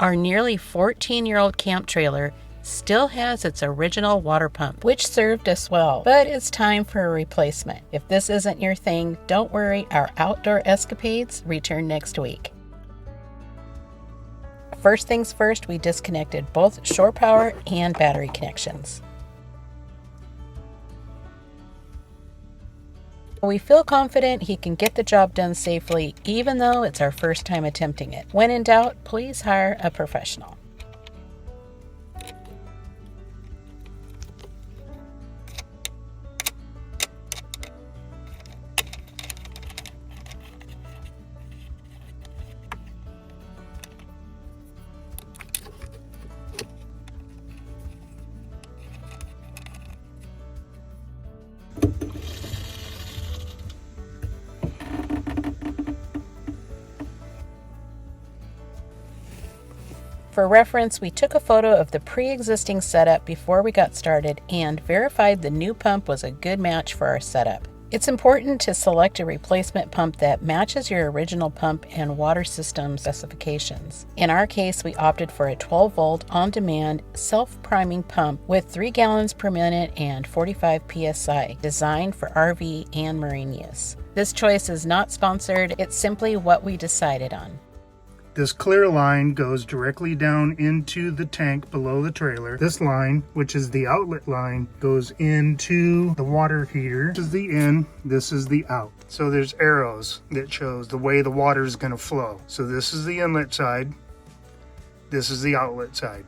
Our nearly 14-year-old camp trailer still has its original water pump, which served us well, but it's time for a replacement. If this isn't your thing, don't worry, our outdoor escapades return next week. First things first, we disconnected both shore power and battery connections. We feel confident he can get the job done safely, even though it's our first time attempting it. When in doubt, please hire a professional. For reference, we took a photo of the pre-existing setup before we got started and verified the new pump was a good match for our setup. It's important to select a replacement pump that matches your original pump and water system specifications. In our case, we opted for a 12-volt on-demand self-priming pump with 3 gallons per minute and 45 psi, designed for RV and marine use. This choice is not sponsored, it's simply what we decided on. This clear line goes directly down into the tank below the trailer. This line, which is the outlet line, goes into the water heater. This is the in, this is the out. So there's arrows that shows the way the water is going to flow. So this is the inlet side, this is the outlet side.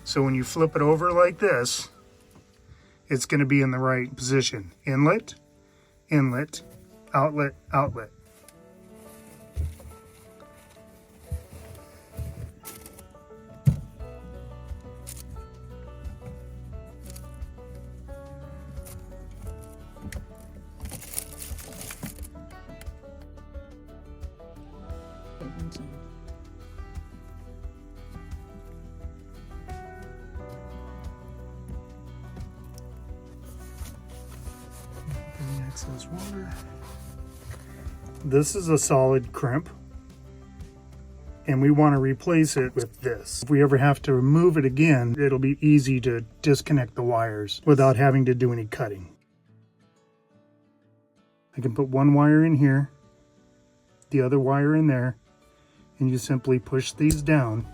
So when you flip it over like this, it's going to be in the right position. Inlet, inlet, outlet, outlet. Excess water. This is a solid crimp, and we want to replace it with this. If we ever have to remove it again, it'll be easy to disconnect the wires without having to do any cutting. I can put one wire in here, the other wire in there, and you simply push these down.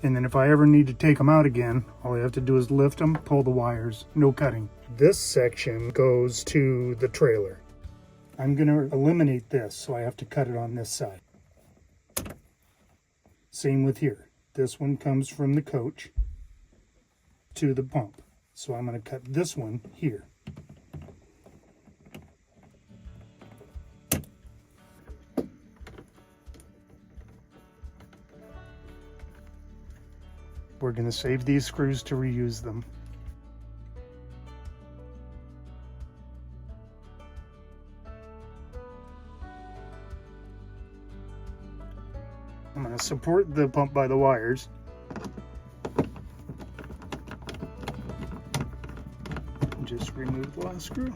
And then if I ever need to take them out again, all I have to do is lift them, pull the wires, no cutting. This section goes to the trailer. I'm going to eliminate this, so I have to cut it on this side. Same with here. This one comes from the coach to the pump. So I'm going to cut this one here. We're going to save these screws to reuse them. I'm going to support the pump by the wires. Just remove the last screw.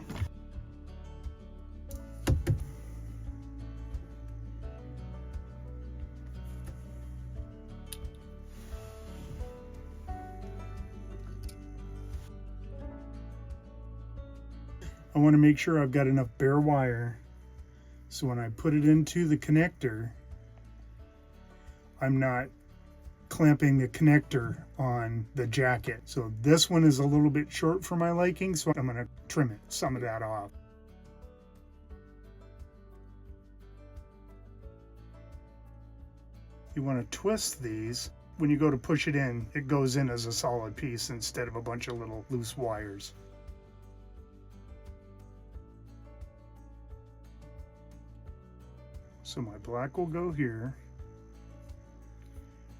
I want to make sure I've got enough bare wire so when I put it into the connector, I'm not clamping the connector on the jacket. So this one is a little bit short for my liking, so I'm going to trim it, some of that off. You want to twist these. When you go to push it in, it goes in as a solid piece instead of a bunch of little loose wires. So my black will go here,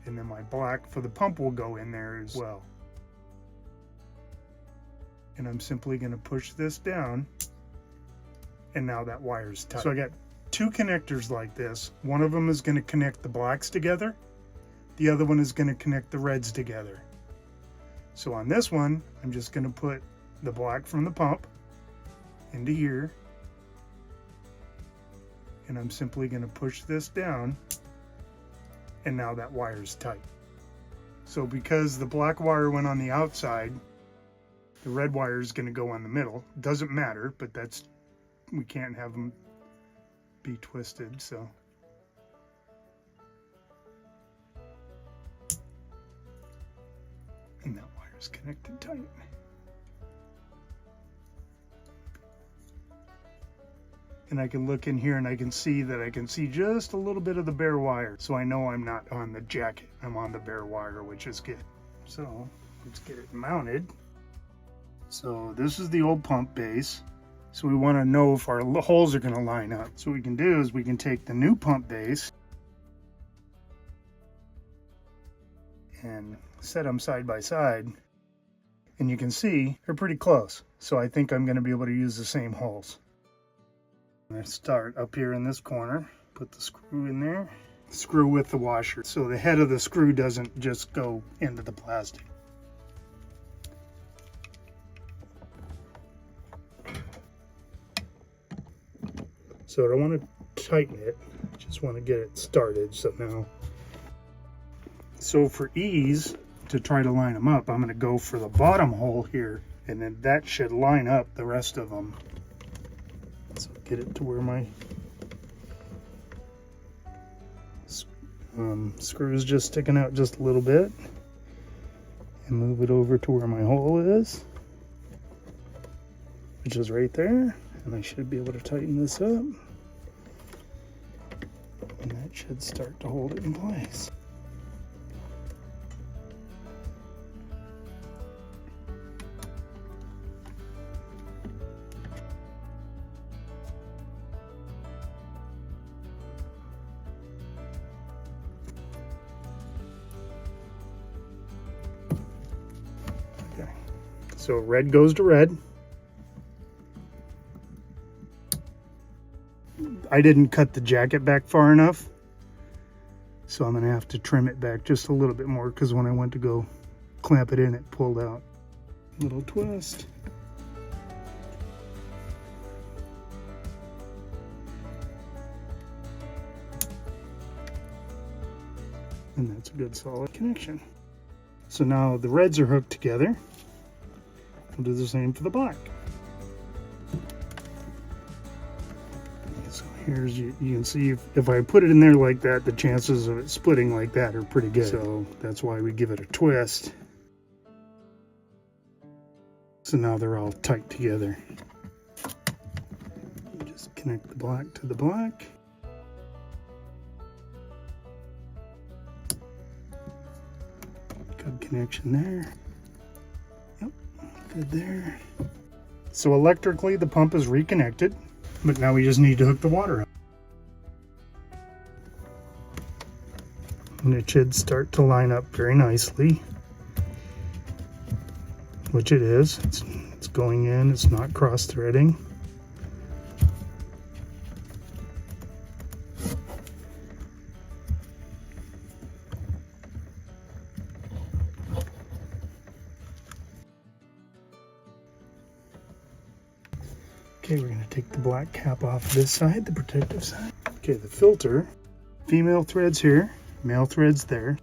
and then my black for the pump will go in there as well. And I'm simply going to push this down, and now that wire's tight. So I got two connectors like this. One of them is going to connect the blacks together. The other one is going to connect the reds together. So on this one, I'm just going to put the black from the pump into here. And I'm simply going to push this down, and now that wire is tight. So because the black wire went on the outside, the red wire is going to go on the middle. Doesn't matter, but we can't have them be twisted, so. And that wire is connected tight. And I can look in here and I can see just a little bit of the bare wire. So I know I'm not on the jacket, I'm on the bare wire, which is good. So let's get it mounted. So this is the old pump base. So we want to know if our holes are going to line up. So what we can do is we can take the new pump base and set them side by side. And you can see they're pretty close. So I think I'm going to be able to use the same holes. I start up here in this corner, put the screw in there, screw with the washer so the head of the screw doesn't just go into the plastic. So I don't want to tighten it, just want to get it started. So for ease, to try to line them up, I'm going to go for the bottom hole here, and then that should line up the rest of them. So get it to where my screw is just sticking out just a little bit, and move it over to where my hole is, which is right there, and I should be able to tighten this up, and that should start to hold it in place. So red goes to red. I didn't cut the jacket back far enough, so I'm gonna have to trim it back just a little bit more, because when I went to go clamp it in, it pulled out. Little twist. And that's a good solid connection. So now the reds are hooked together. We'll do the same for the black. So here's, you can see if I put it in there like that, the chances of it splitting like that are pretty good. So that's why we give it a twist. So now they're all tight together. Just connect the black to the black. Good connection there. Yep, good there. So electrically the pump is reconnected, but now we just need to hook the water up. And it should start to line up very nicely, which it is. It's going in, it's not cross-threading. Okay, we're going to take the black cap off this side, the protective side. Okay, the filter, female threads here, male threads there.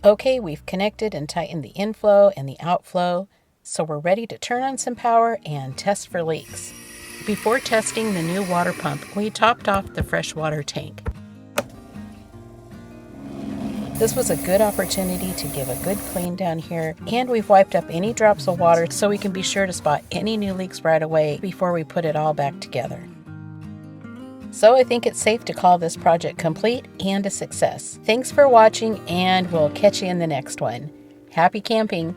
Okay, we've connected and tightened the inflow and the outflow, so we're ready to turn on some power and test for leaks. Before testing the new water pump, we topped off the freshwater tank. This was a good opportunity to give a good clean down here, and we've wiped up any drops of water so we can be sure to spot any new leaks right away before we put it all back together. So I think it's safe to call this project complete and a success. Thanks for watching, and we'll catch you in the next one. Happy camping!